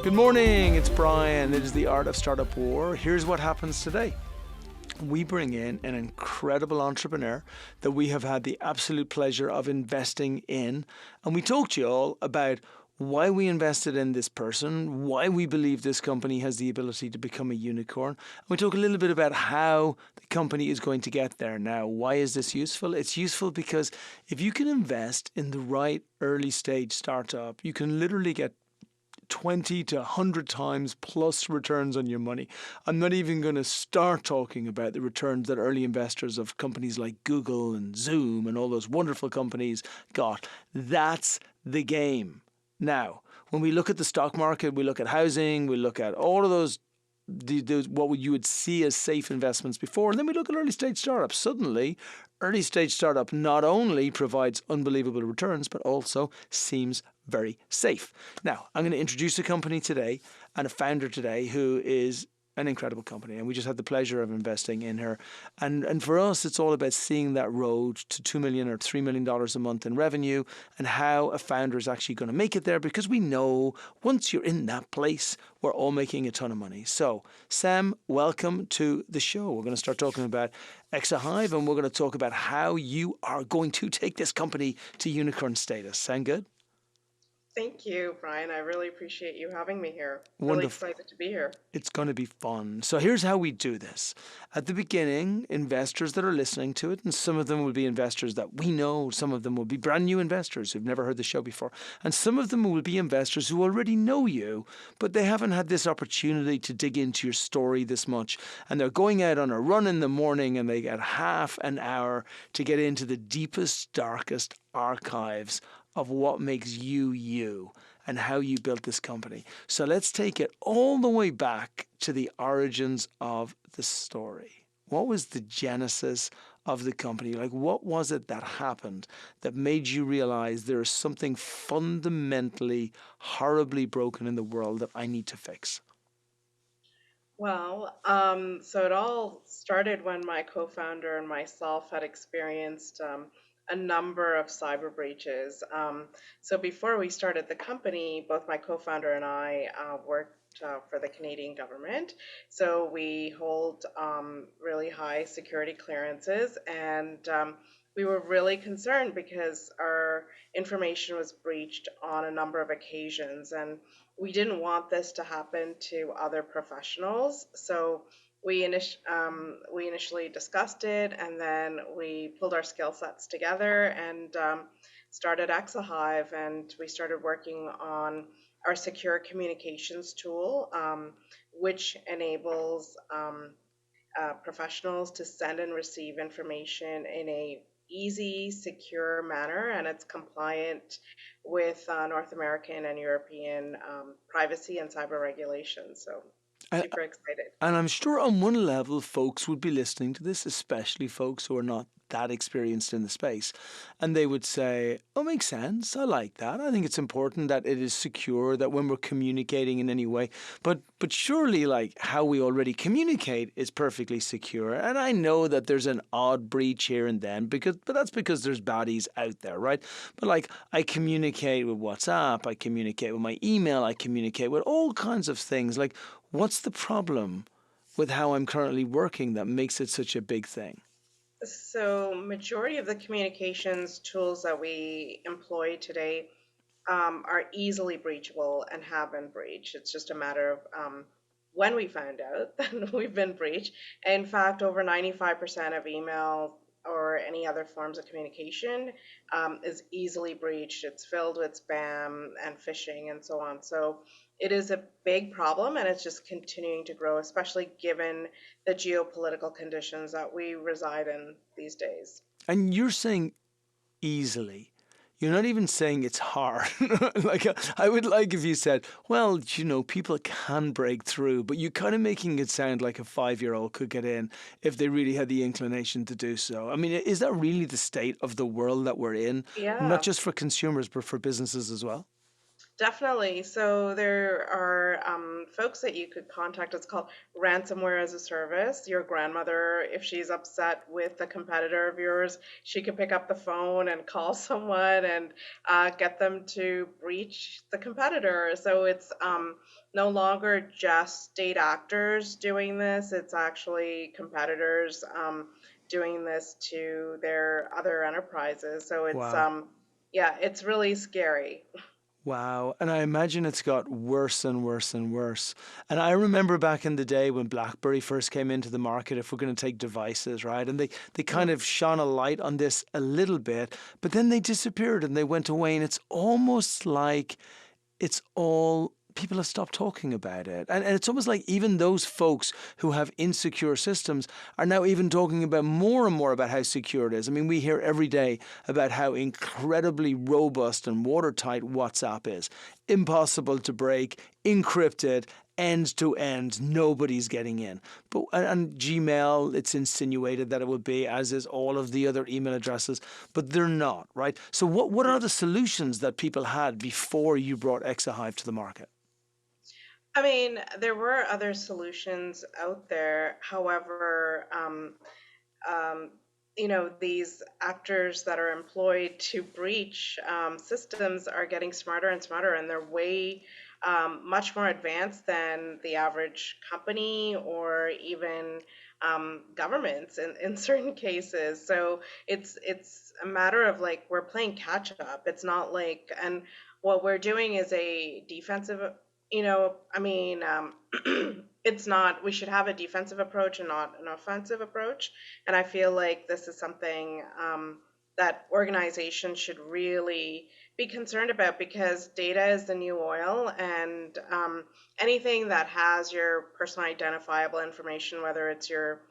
Good morning, it's Brian. It is the Art of Startup War. Here's what happens today. We bring in an incredible entrepreneur that we have had the absolute pleasure of investing in. And we talk to you all about why we invested in this person, why we believe this company has the ability to become a unicorn. And we talk a little bit about how the company is going to get there. Now, why is this useful? It's useful because if you can invest in the right early stage startup, you can literally get 20 to 100 times plus returns on your money. I'm not even going to start talking about the returns that early investors of companies like Google and Zoom and all those wonderful companies got. That's the game. Now, when we look at the stock market, we look at housing, we look at all of those what you would see as safe investments before, and then we look at early stage startups. Suddenly, early stage startup not only provides unbelievable returns, but also seems very safe. Now, I'm going to introduce a company today and a founder today who is an incredible company, and we just had the pleasure of investing in her. And for us, it's all about seeing that road to $2 million or $3 million a month in revenue and how a founder is actually going to make it there, because we know once you're in that place, we're all making a ton of money. So, Sam, welcome to the show. We're going to start talking about XAHIVE, and we're going to talk about how you are going to take this company to unicorn status. Sound good? Thank you, Brian. I really appreciate you having me here. Wonderful. Really excited to be here. It's going to be fun. So here's how we do this. At the beginning, investors that are listening to it, and some of them will be investors that we know, some of them will be brand new investors who've never heard the show before, and some of them will be investors who already know you, but they haven't had this opportunity to dig into your story this much, and they're going out on a run in the morning and they get half an hour to get into the deepest, darkest archives of what makes you you and how you built this company. So let's take it all the way back to the origins of the story. What was the genesis of the company? Like, what was it that happened that made you realize there is something fundamentally, horribly broken in the world that I need to fix? Well, so it all started when my co-founder and myself had experienced a number of cyber breaches. So before we started the company, both my co-founder and I worked for the Canadian government. So we hold really high security clearances, and we were really concerned because our information was breached on a number of occasions, and we didn't want this to happen to other professionals. So we initially discussed it, and then we pulled our skill sets together and started XAHIVE, and we started working on our secure communications tool, which enables professionals to send and receive information in a easy, secure manner, and it's compliant with North American and European privacy and cyber regulations. So super excited. And I'm sure on one level, folks would be listening to this, especially folks who are not that experienced in the space. And they would say, oh, makes sense. I like that. I think it's important that it is secure, that when we're communicating in any way. But surely, like, how we already communicate is perfectly secure. And I know that there's an odd breach here and then, but that's because there's baddies out there, right? But like, I communicate with WhatsApp, I communicate with my email, I communicate with all kinds of things. Like, what's the problem with how I'm currently working that makes it such a big thing? So majority of the communications tools that we employ today are easily breachable and have been breached. It's just a matter of when we found out that we've been breached. In fact, over 95% of email or any other forms of communication is easily breached. It's filled with spam and phishing and so on. So it is a big problem, and it's just continuing to grow, especially given the geopolitical conditions that we reside in these days. And you're saying easily. You're not even saying it's hard. Like, I would like if you said, well, people can break through, but you're kind of making it sound like a 5-year-old could get in if they really had the inclination to do so. I mean, is that really the state of the world that we're in? Not Yeah. just for consumers, but for businesses as well? Definitely. So there are folks that you could contact. It's called ransomware as a service. Your grandmother, if she's upset with a competitor of yours, she could pick up the phone and call someone and get them to breach the competitor. So it's no longer just state actors doing this. It's actually competitors doing this to their other enterprises. So it's Wow. yeah, it's really scary. Wow. And I imagine it's got worse and worse and worse. And I remember back in the day when BlackBerry first came into the market, if we're going to take devices, right? And they kind of shone a light on this a little bit, but then they disappeared and they went away. And it's almost like it's all people have stopped talking about it. And it's almost like even those folks who have insecure systems are now even talking about more and more about how secure it is. I mean, we hear every day about how incredibly robust and watertight WhatsApp is. Impossible to break, encrypted, end to end, nobody's getting in. But and Gmail, it's insinuated that it would be, as is all of the other email addresses, but they're not, right? So what are the solutions that people had before you brought XAHIVE to the market? I mean, there were other solutions out there. However, um, these actors that are employed to breach systems are getting smarter and smarter, and they're way much more advanced than the average company or even governments in certain cases. So it's a matter of like we're playing catch up. It's not like, and what we're doing is a defensive, I mean, it's not, we should have a defensive approach and not an offensive approach. And I feel like this is something that organizations should really be concerned about, because data is the new oil, and anything that has your personal identifiable information, whether it's your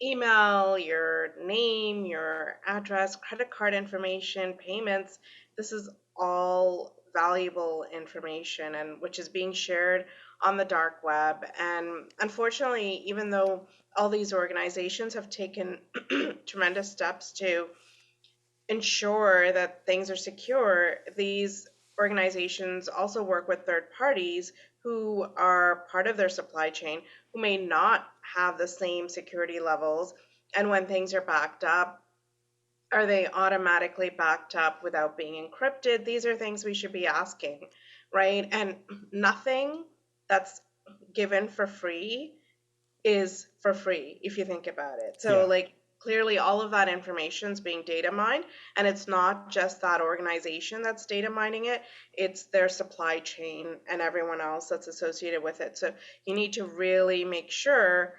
email, your name, your address, credit card information, payments, this is all valuable information, and which is being shared on the dark web. And unfortunately, even though all these organizations have taken tremendous steps to ensure that things are secure, these organizations also work with third parties who are part of their supply chain who may not have the same security levels. And when things are backed up, are they automatically backed up without being encrypted? These are things we should be asking, right? And nothing that's given for free is for free if you think about it. So Yeah. like clearly all of that information is being data mined, and it's not just that organization that's data mining it, it's their supply chain and everyone else that's associated with it. So you need to really make sure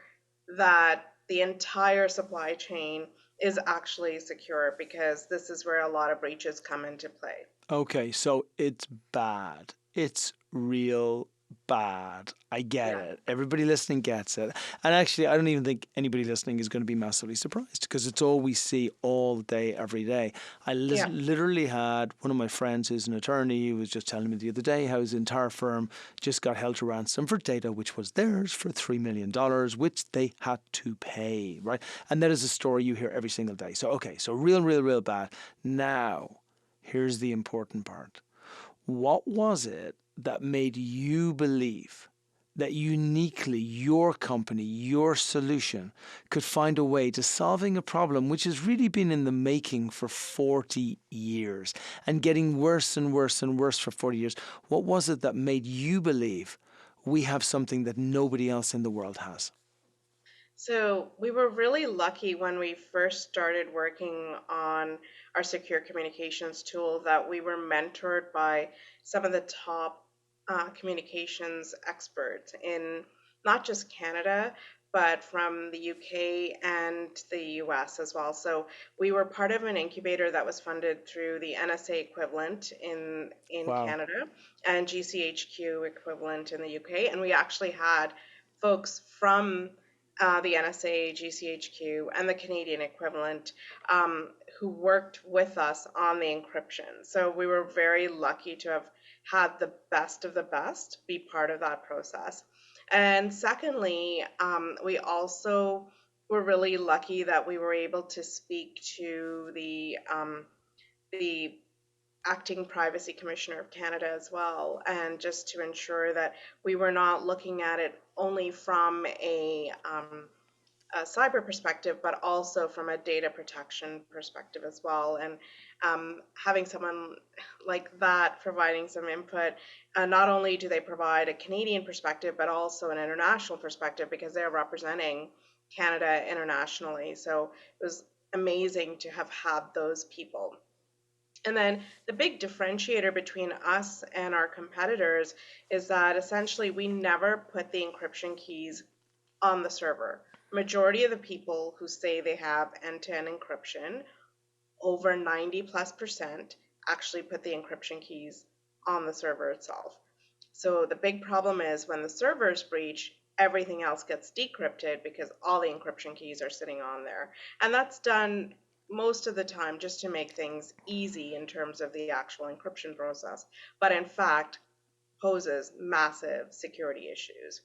that the entire supply chain is actually secure, because this is where a lot of breaches come into play. Okay, so it's bad. It's real bad. I get Yeah. it. Everybody listening gets it. And actually, I don't even think anybody listening is going to be massively surprised because it's all we see all day, every day. I Yeah. literally had one of my friends who's an attorney who was just telling me the other day how his entire firm just got held to ransom for data which was theirs for $3 million, which they had to pay, right? And that is a story you hear every single day. So, okay, so real, real, real bad. Now, here's the important part. What was it that made you believe that uniquely your company, your solution could find a way to solving a problem which has really been in the making for 40 years and getting worse and worse and worse for 40 years? What was it that made you believe we have something that nobody else in the world has? So we were really lucky when we first started working on our secure communications tool that we were mentored by some of the top communications experts in not just Canada, but from the UK and the US as well. So we were part of an incubator that was funded through the NSA equivalent in Wow. Canada and GCHQ equivalent in the UK. And we actually had folks from the NSA, GCHQ, and the Canadian equivalent who worked with us on the encryption. So we were very lucky to have had the best of the best be part of that process. And secondly, we also were really lucky that we were able to speak to the acting privacy commissioner of Canada as well, and just to ensure that we were not looking at it only from a cyber perspective, but also from a data protection perspective as well. And having someone like that providing some input, not only do they provide a Canadian perspective, but also an international perspective because they're representing Canada internationally. So it was amazing to have had those people. And then the big differentiator between us and our competitors is that essentially we never put the encryption keys on the server. Majority of the people who say they have end-to-end encryption, over 90+%, actually put the encryption keys on the server itself. So the big problem is when the server is breached, everything else gets decrypted because all the encryption keys are sitting on there. And that's done most of the time just to make things easy in terms of the actual encryption process, but in fact poses massive security issues.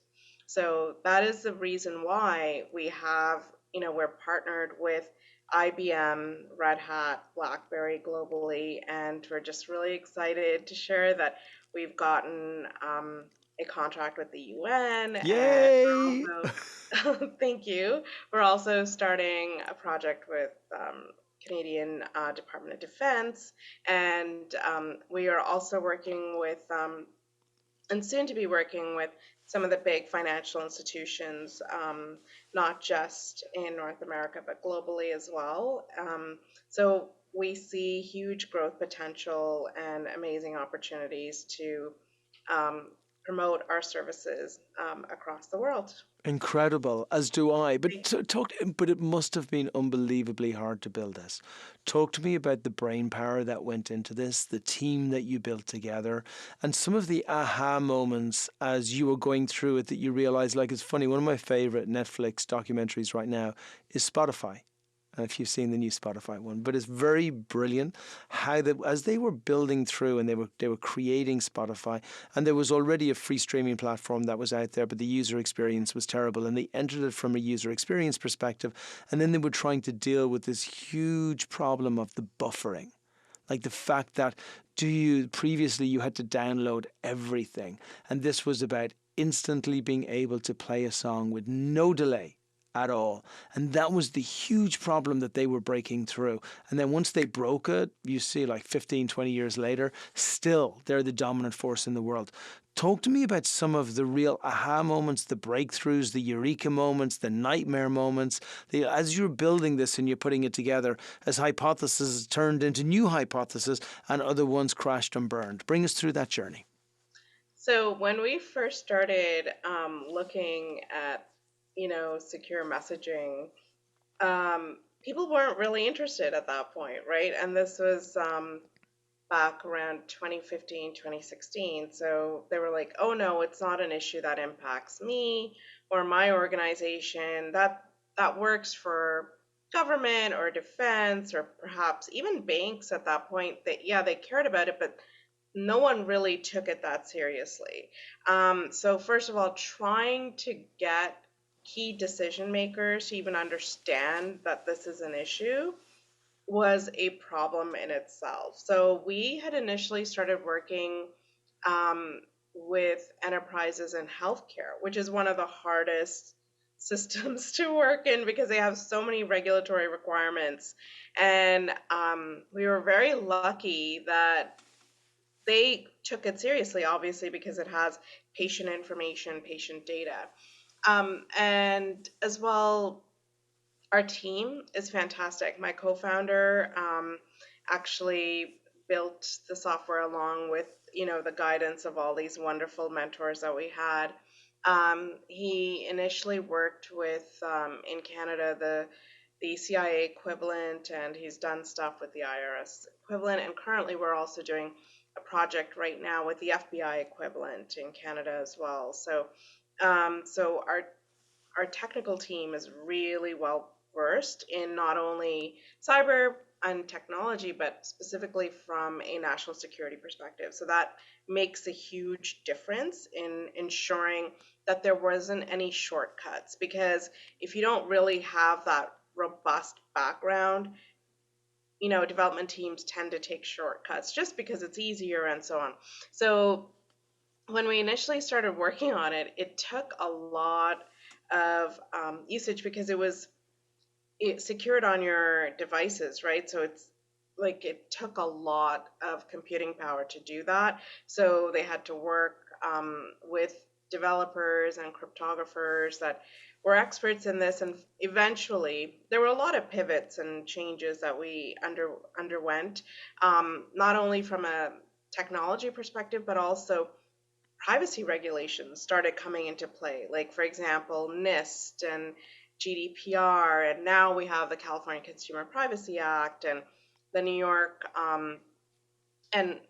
So that is the reason why we have, we're partnered with IBM, Red Hat, BlackBerry globally, and we're just really excited to share that we've gotten a contract with the UN, and Yay! we're also, thank you. We're also starting a project with Canadian Department of Defense, and we are also working with and soon to be working with some of the big financial institutions, not just in North America, but globally as well. So we see huge growth potential and amazing opportunities to um, promote our services across the world. Incredible, as do I. But it must have been unbelievably hard to build this. Talk to me about the brain power that went into this, the team that you built together, and some of the aha moments as you were going through it that you realized. Like, it's funny, one of my favorite Netflix documentaries right now is Spotify. If you've seen the new Spotify one, but it's very brilliant how as they were building through and they were creating Spotify, and there was already a free streaming platform that was out there, but the user experience was terrible, and they entered it from a user experience perspective, and then they were trying to deal with this huge problem of the buffering. Like the fact that previously you had to download everything, and this was about instantly being able to play a song with no delay at all. And that was the huge problem that they were breaking through. And then once they broke it, you see, like 15, 20 years later, still they're the dominant force in the world. Talk to me about some of the real aha moments, the breakthroughs, the eureka moments, the nightmare moments. As you're building this and you're putting it together, as hypotheses turned into new hypotheses and other ones crashed and burned. Bring us through that journey. So when we first started looking at, secure messaging, people weren't really interested at that point, right? And this was back around 2015, 2016. So they were like, oh no, it's not an issue that impacts me or my organization. That works for government or defense or perhaps even banks at that point. That yeah, they cared about it, but no one really took it that seriously. So first of all, trying to get key decision makers to even understand that this is an issue was a problem in itself. So we had initially started working um, with enterprises in healthcare, which is one of the hardest systems to work in because they have so many regulatory requirements. And we were very lucky that they took it seriously, obviously, because it has patient information, patient data. And as well, our team is fantastic. My co-founder actually built the software along with, the guidance of all these wonderful mentors that we had. He initially worked with in Canada the CIA equivalent, and he's done stuff with the IRS equivalent. And currently, we're also doing a project right now with the FBI equivalent in Canada as well. So our technical team is really well versed in not only cyber and technology, but specifically from a national security perspective. So that makes a huge difference in ensuring that there wasn't any shortcuts. Because if you don't really have that robust background, development teams tend to take shortcuts just because it's easier and so on. So when we initially started working on it, it took a lot of usage because it's secured on your devices, right? So it's like it took a lot of computing power to do that. So they had to work with developers and cryptographers that were experts in this. And eventually, there were a lot of pivots and changes that we underwent, not only from a technology perspective, but also privacy regulations started coming into play. Like, for example, NIST and GDPR, and now we have the California Consumer Privacy Act and the New York and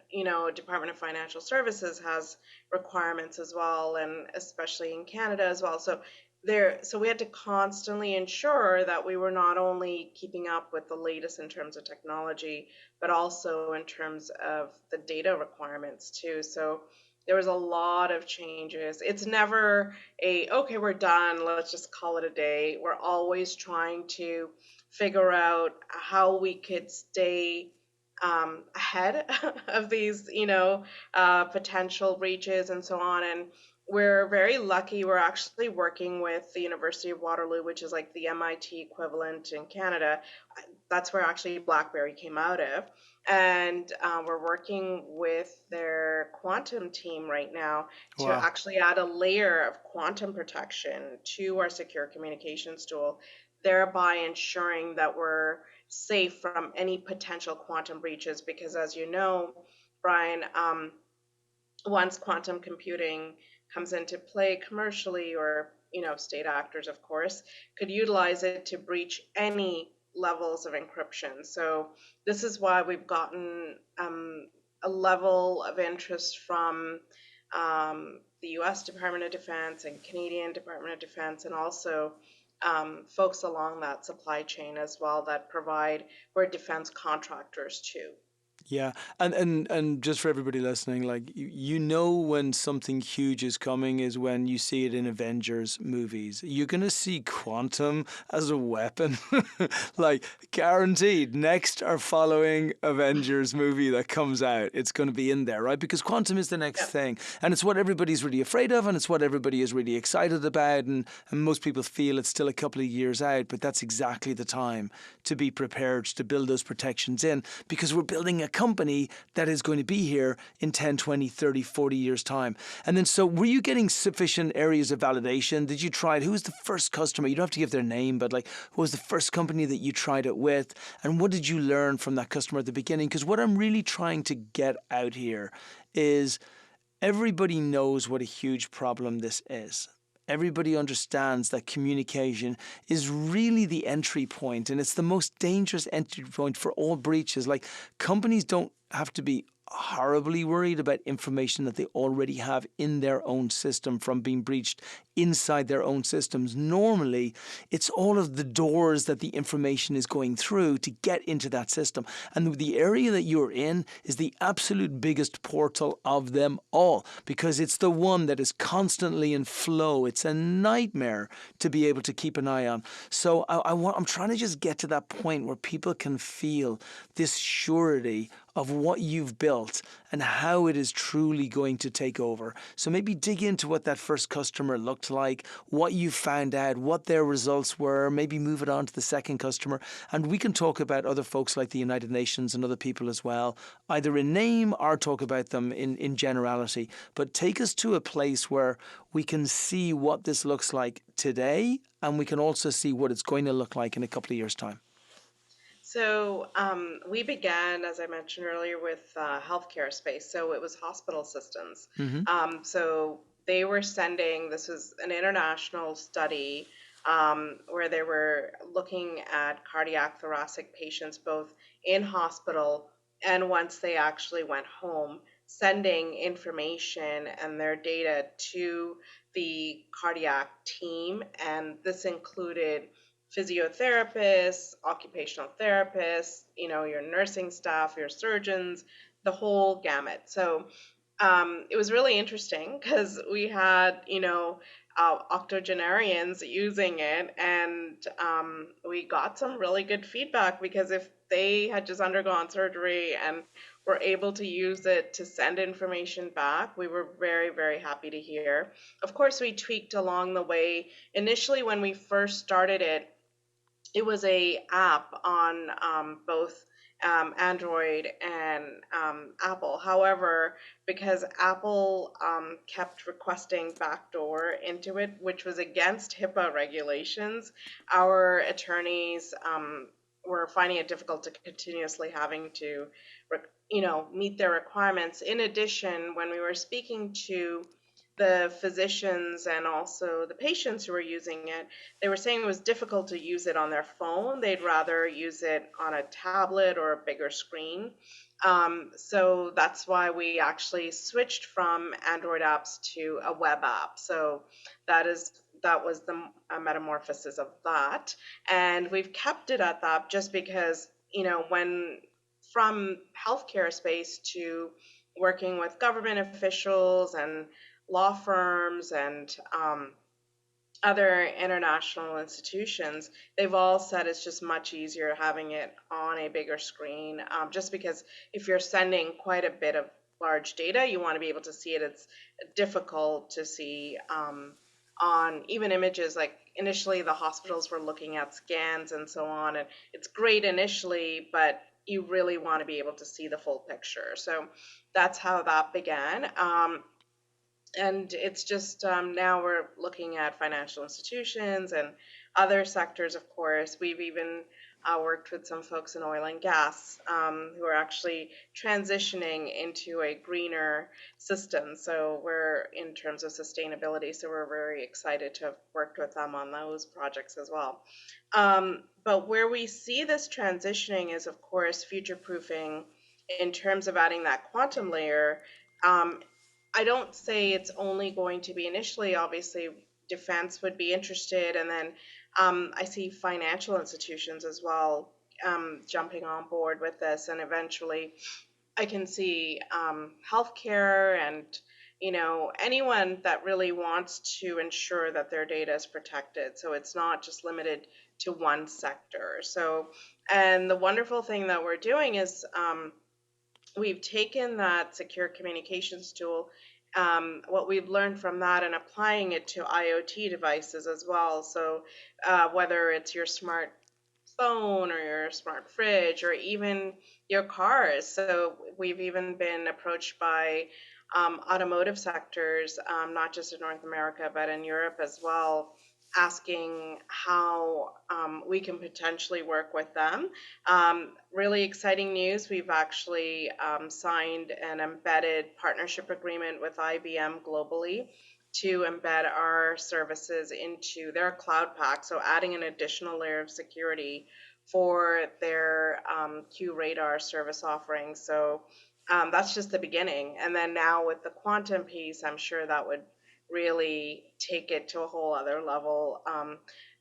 Department of Financial Services has requirements as well, and especially in Canada as well. So we had to constantly ensure that we were not only keeping up with the latest in terms of technology, but also in terms of the data requirements too. So there was a lot of changes. It's never okay, we're done, let's just call it a day. We're always trying to figure out how we could stay ahead of these, potential breaches and so on. And we're very lucky. We're actually working with the University of Waterloo, which is like the MIT equivalent in Canada. That's where actually BlackBerry came out of. And we're working with their quantum team right now to Wow. actually add a layer of quantum protection to our secure communications tool, thereby ensuring that we're safe from any potential quantum breaches. Because as you know, Brian, once quantum computing comes into play commercially, or state actors, of course, could utilize it to breach any levels of encryption. So this is why we've gotten a level of interest from the U.S. Department of Defense and Canadian Department of Defense, and also folks along that supply chain as well that provide, we're defense contractors too. Yeah, and just for everybody listening, like you know when something huge is coming is when you see it in Avengers movies. You're gonna see quantum as a weapon, like guaranteed. Next or following Avengers movie that comes out, it's gonna be in there, right? Because quantum is the next Yeah. thing, and it's what everybody's really afraid of, and it's what everybody is really excited about, and most people feel it's still a couple of years out, but that's exactly the time to be prepared to build those protections in, because we're building a company that is going to be here in 10, 20, 30, 40 years' time. And then, so were you getting sufficient areas of validation? Did you try it? Who was the first customer? You don't have to give their name, but like, who was the first company that you tried it with? And what did you learn from that customer at the beginning? Because what I'm really trying to get out here is everybody knows what a huge problem this is. Everybody understands that communication is really the entry point, and it's the most dangerous entry point for all breaches. Like, companies don't have to be horribly worried about information that they already have in their own system from being breached inside their own systems. Normally, it's all of the doors that the information is going through to get into that system. And the area that you're in is the absolute biggest portal of them all, because it's the one that is constantly in flow. It's a nightmare to be able to keep an eye on. So I'm trying to just get to that point where people can feel this surety of what you've built and how it is truly going to take over. So maybe dig into what that first customer looked like, what you found out, what their results were, maybe move it on to the second customer. And we can talk about other folks like the United Nations and other people as well, either in name or talk about them in generality. But take us to a place where we can see what this looks like today, and we can also see what it's going to look like in a couple of years' time. So we began, as I mentioned earlier, with healthcare space. So it was hospital systems. Mm-hmm. So they were sending, this was an international study where they were looking at cardiac thoracic patients both in hospital and once they actually went home, sending information and their data to the cardiac team. And this included physiotherapists, occupational therapists, your nursing staff, your surgeons, the whole gamut. So it was really interesting because we had, octogenarians using it, and we got some really good feedback because if they had just undergone surgery and were able to use it to send information back, we were very, very happy to hear. Of course, we tweaked along the way. Initially, when we first started it, it was a app on both Android and Apple. However, because Apple kept requesting backdoor into it, which was against HIPAA regulations, our attorneys were finding it difficult to continuously having to, meet their requirements. In addition, when we were speaking to the physicians and also the patients who were using it, they were saying it was difficult to use it on their phone. They'd rather use it on a tablet or a bigger screen. So that's why we actually switched from Android apps to a web app. So that was the metamorphosis of that, and we've kept it at that just because when from healthcare space to working with government officials and law firms and other international institutions, they've all said it's just much easier having it on a bigger screen, just because if you're sending quite a bit of large data, you want to be able to see it. It's difficult to see on even images. Like initially, the hospitals were looking at scans and so on, and it's great initially, but you really want to be able to see the full picture. So that's how that began. And it's just now we're looking at financial institutions and other sectors, of course. We've even worked with some folks in oil and gas who are actually transitioning into a greener system. So we're in terms of sustainability. So we're very excited to have worked with them on those projects as well. But where we see this transitioning is, of course, future proofing in terms of adding that quantum layer. Um, I don't say it's only going to be initially, obviously, defense would be interested, and then I see financial institutions as well jumping on board with this, and eventually I can see healthcare and anyone that really wants to ensure that their data is protected. So it's not just limited to one sector. So, and the wonderful thing that we're doing is we've taken that secure communications tool, what we've learned from that, and applying it to IoT devices as well. So whether it's your smart phone or your smart fridge or even your cars. So we've even been approached by automotive sectors, not just in North America, but in Europe as well, asking how we can potentially work with them. Really exciting news. We've actually signed an embedded partnership agreement with IBM globally to embed our services into their cloud pack, so adding an additional layer of security for their QRadar service offerings. So that's just the beginning. And then now with the quantum piece, I'm sure that would really take it to a whole other level.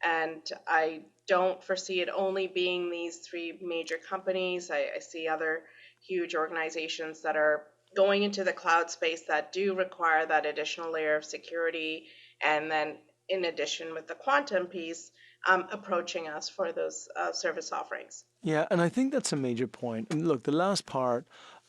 And I don't foresee it only being these three major companies. I see other huge organizations that are going into the cloud space that do require that additional layer of security. And then in addition with the quantum piece, approaching us for those service offerings. Yeah, and I think that's a major point. And look, the last part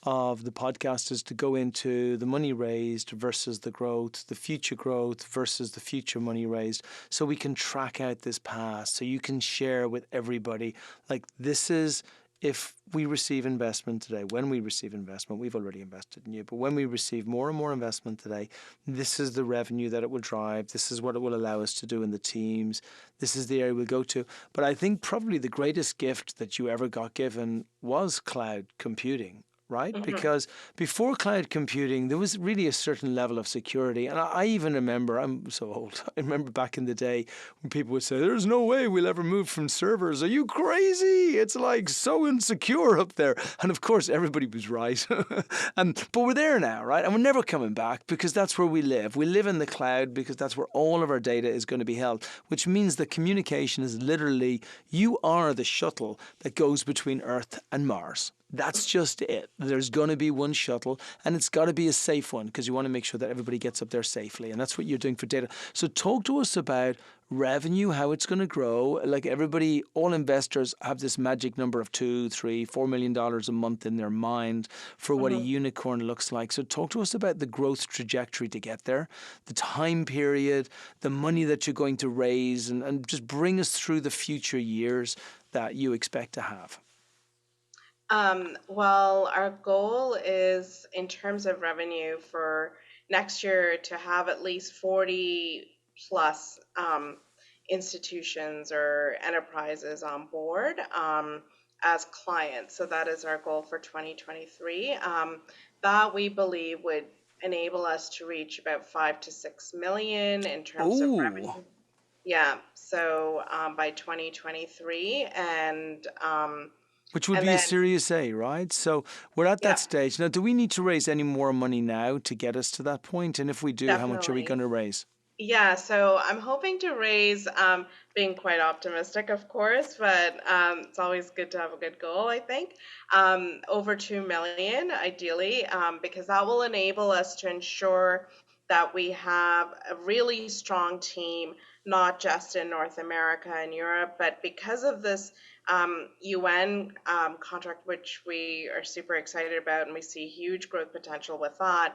of the podcast is to go into the money raised versus the growth, the future growth versus the future money raised, so we can track out this past, so you can share with everybody, like, this is if we receive investment today, when we receive investment, we've already invested in you, but when we receive more and more investment today, this is the revenue that it will drive. This is what it will allow us to do in the teams. This is the area we'll go to. But I think probably the greatest gift that you ever got given was cloud computing. Right? Mm-hmm. Because before cloud computing, there was really a certain level of security. And I even remember, I'm so old, I remember back in the day when people would say, there's no way we'll ever move from servers. Are you crazy? It's like so insecure up there. And of course, everybody was right. But we're there now, right? And we're never coming back because that's where we live. We live in the cloud because that's where all of our data is going to be held, which means that communication is literally, you are the shuttle that goes between Earth and Mars. That's just it. There's going to be one shuttle, and it's got to be a safe one because you want to make sure that everybody gets up there safely. And that's what you're doing for data. So talk to us about revenue, how it's going to grow. Like everybody, all investors have this magic number of $2, $3, $4 million a month in their mind for what a Mhm. unicorn looks like. So talk to us about the growth trajectory to get there, the time period, the money that you're going to raise, and just bring us through the future years that you expect to have. Well, our goal is in terms of revenue for next year to have at least 40 plus institutions or enterprises on board as clients. So that is our goal for 2023. That we believe would enable us to reach about 5 to 6 million in terms of Oh, revenue. Yeah, so by 2023, which would and be a then Series A, right? So we're at that yeah, stage. Now, do we need to raise any more money now to get us to that point? And if we do, how much are we going definitely. to raise? Yeah, so I'm hoping to raise, being quite optimistic, of course, but it's always good to have a good goal, I think. Over 2 million, ideally, because that will enable us to ensure that we have a really strong team, not just in North America and Europe, but because of this UN contract, which we are super excited about, and we see huge growth potential with that.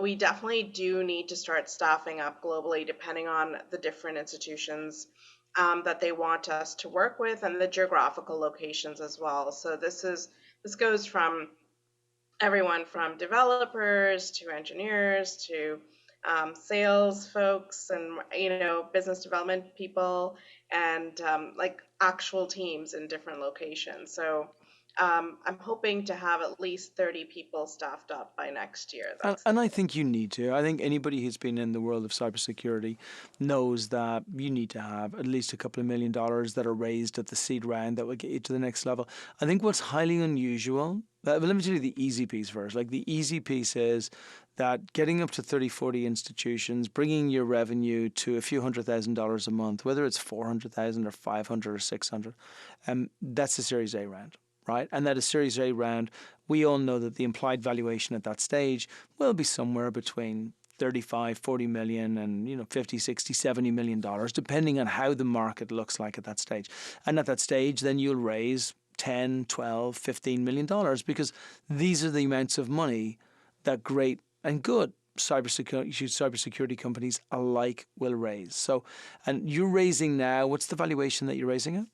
We definitely do need to start staffing up globally, depending on the different institutions that they want us to work with and the geographical locations as well. So this goes from everyone from developers to engineers to sales folks and business development people and like actual teams in different locations. So I'm hoping to have at least 30 people staffed up by next year. And, That's the and I goal. think you need to. I think anybody who's been in the world of cybersecurity knows that you need to have at least a couple of $1 million that are raised at the seed round that will get you to the next level. I think what's highly unusual, but let me tell you the easy piece first. Like the easy piece is that getting up to 30, 40 institutions, bringing your revenue to a few $100,000 a month, whether it's 400,000 or 500 or 600, that's a Series A round, right? And that a Series A round, we all know that the implied valuation at that stage will be somewhere between 35, 40 million and 50, 60, 70 million dollars, depending on how the market looks like at that stage. And at that stage, then you'll raise 10, 12, 15 million dollars because these are the amounts of money that great and good cybersecurity companies alike will raise. So, and you're raising now, what's the valuation that you're raising at?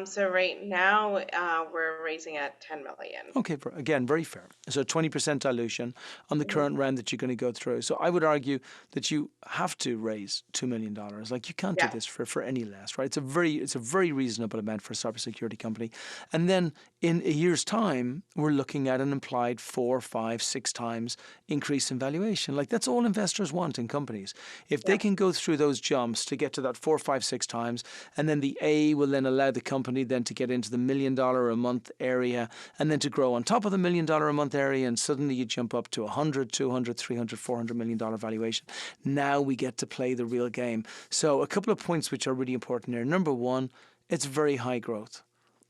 So right now, we're raising at 10 million. Okay, again, very fair. So 20% dilution on the Mhm. current round that you're going to go through. So I would argue that you have to raise $2 million. Like you can't do Yeah. this for any less, right? It's a very reasonable amount for a cybersecurity company. And then in a year's time, we're looking at an implied 4, 5, 6 times increase in valuation. Like that's all investors want in companies. If they Yeah. can go through those jumps to get to that 4, 5, 6 times, and then the A will then allow the company then to get into the $1 million a month area, and then to grow on top of the $1 million a month area, and suddenly you jump up to 100, 200, 300, $400 million valuation. Now we get to play the real game. So a couple of points which are really important here. Number one, it's very high growth.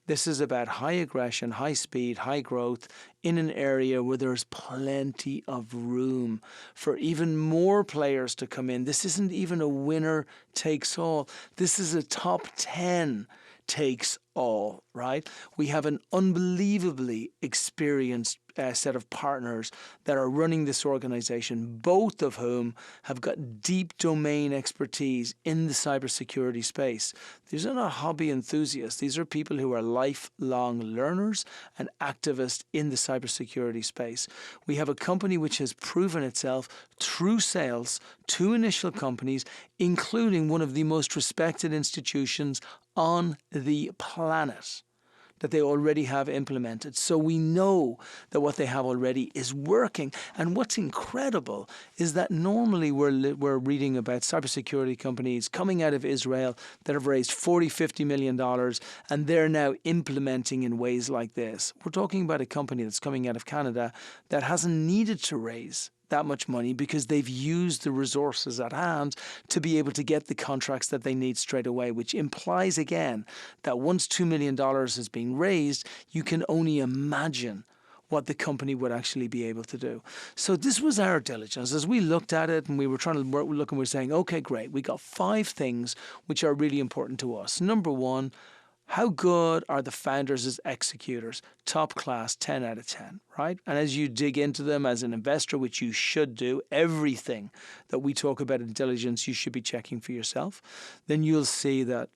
This is about high aggression, high speed, high growth in an area where there's plenty of room for even more players to come in. This isn't even a winner takes all. This is a top 10 takes all, right? We have an unbelievably experienced set of partners that are running this organization, both of whom have got deep domain expertise in the cybersecurity space. These are not hobby enthusiasts. These are people who are lifelong learners and activists in the cybersecurity space. We have a company which has proven itself through sales to initial companies, including one of the most respected institutions on the planet, that they already have implemented. So we know that what they have already is working. And what's incredible is that normally we're reading about cybersecurity companies coming out of Israel that have raised 40, $50 million, and they're now implementing in ways like this. We're talking about a company that's coming out of Canada that hasn't needed to raise that much money because they've used the resources at hand to be able to get the contracts that they need straight away, which implies again that once $2 million has been raised, you can only imagine what the company would actually be able to do. So this was our diligence. As we looked at it and we were trying to look and we're saying, okay, great, we got 5 things which are really important to us. Number one, how good are the founders as executors? Top class, 10 out of 10, right? And as you dig into them as an investor, which you should do, everything that we talk about in diligence, you should be checking for yourself. Then you'll see that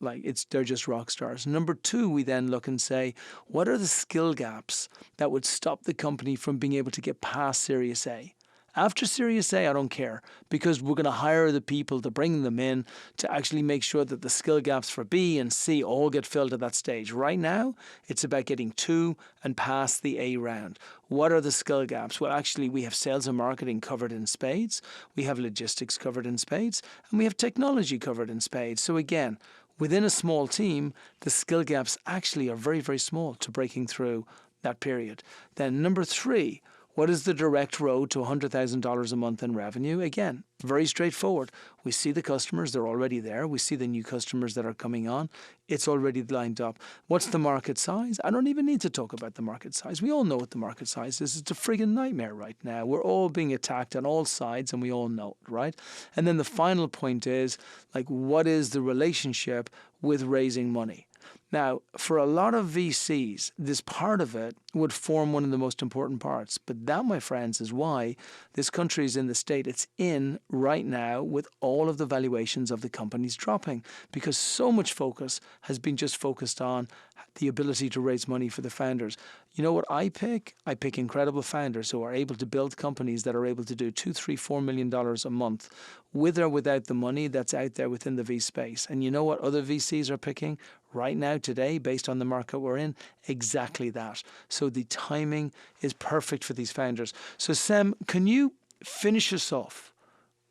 they're just rock stars. Number 2, we then look and say, what are the skill gaps that would stop the company from being able to get past Series A? After Series A, I don't care, because we're going to hire the people to bring them in to actually make sure that the skill gaps for B and C all get filled at that stage. Right now, it's about getting to and past the A round. What are the skill gaps? Well, actually, we have sales and marketing covered in spades, we have logistics covered in spades, and we have technology covered in spades. So again, within a small team, the skill gaps actually are very, very small to breaking through that period. Then number 3, what is the direct road to $100,000 a month in revenue? Again, very straightforward. We see the customers, they're already there. We see the new customers that are coming on. It's already lined up. What's the market size? I don't even need to talk about the market size. We all know what the market size is. It's a friggin' nightmare right now. We're all being attacked on all sides and we all know it, right? And then the final point is, what is the relationship with raising money? Now, for a lot of VCs, this part of it would form one of the most important parts. But that, my friends, is why this country is in the state it's in right now with all of the valuations of the companies dropping. Because so much focus has been just focused on the ability to raise money for the founders. You know what I pick? I pick incredible founders who are able to build companies that are able to do $2, $3, $4 million a month with or without the money that's out there within the V space. And you know what other VCs are picking right now, today, based on the market we're in? Exactly that. So the timing is perfect for these founders. So Sam, can you finish us off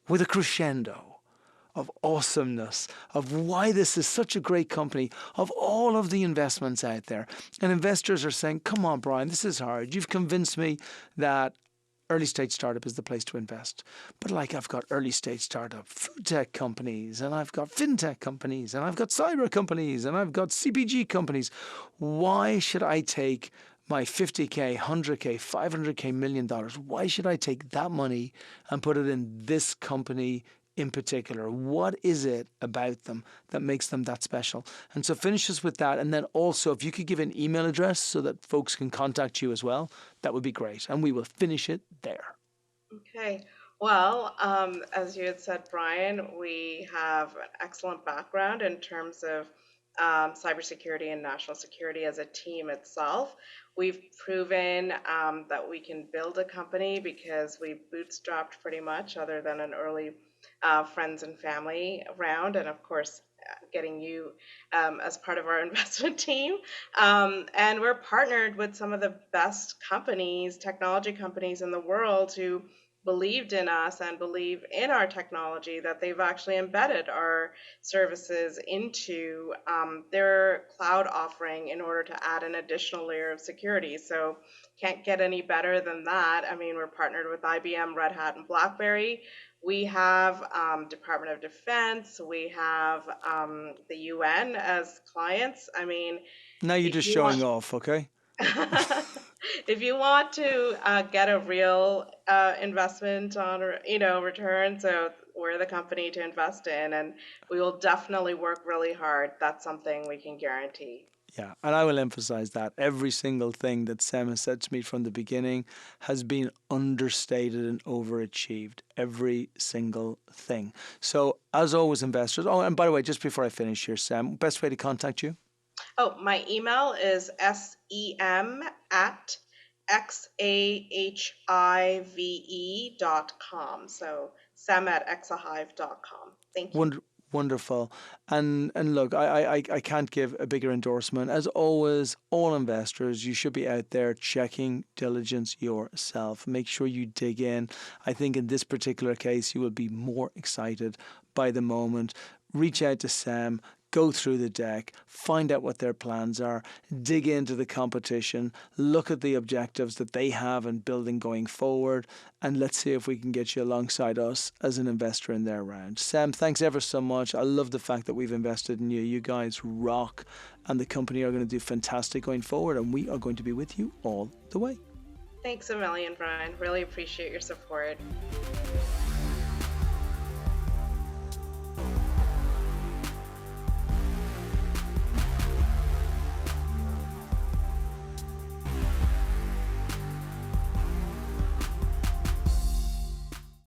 with a crescendo of awesomeness, of why this is such a great company, of all of the investments out there? And investors are saying, come on, Brian, this is hard. You've convinced me that early stage startup is the place to invest. But I've got early stage startup food tech companies, and I've got fintech companies, and I've got cyber companies, and I've got CPG companies. Why should I take my 50K, 100K, 500K, $1 million? Why should I take that money and put it in this company in particular? What is it about them that makes them that special? And so finish us with that. And then also, if you could give an email address so that folks can contact you as well, that would be great. And we will finish it there. Okay. Well, as you had said, Brian, we have an excellent background in terms of cybersecurity and national security as a team itself. We've proven that we can build a company because we bootstrapped pretty much, other than an early friends and family round, and of course, getting you as part of our investment team. And we're partnered with some of the best companies, technology companies in the world, who believed in us and believe in our technology, that they've actually embedded our services into their cloud offering in order to add an additional layer of security. So can't get any better than that. I mean, we're partnered with IBM, Red Hat, and BlackBerry. We have Department of Defense. We have the UN as clients. I mean, Now you're just showing off, okay? if you want to get a real investment on, return, so we're the company to invest in, and we will definitely work really hard. That's something we can guarantee. Yeah, and I will emphasize that every single thing that Sam has said to me from the beginning has been understated and overachieved. Every single thing. So, as always, investors. Oh, and by the way, just before I finish here, Sam, best way to contact you? Oh, my email is sem@xahive.com. So sem@xahive.com. Thank you. Wonderful. And look, I can't give a bigger endorsement. As always, all investors, you should be out there checking diligence yourself. Make sure you dig in. I think in this particular case, you will be more excited by the moment. Reach out to Sam. go through the deck, find out what their plans are, dig into the competition, look at the objectives that they have in building going forward, and let's see if we can get you alongside us as an investor in their round. Sam, thanks ever so much. I love the fact that we've invested in you. You guys rock, and the company are going to do fantastic going forward, and we are going to be with you all the way. Thanks a million, Brian. Really appreciate your support.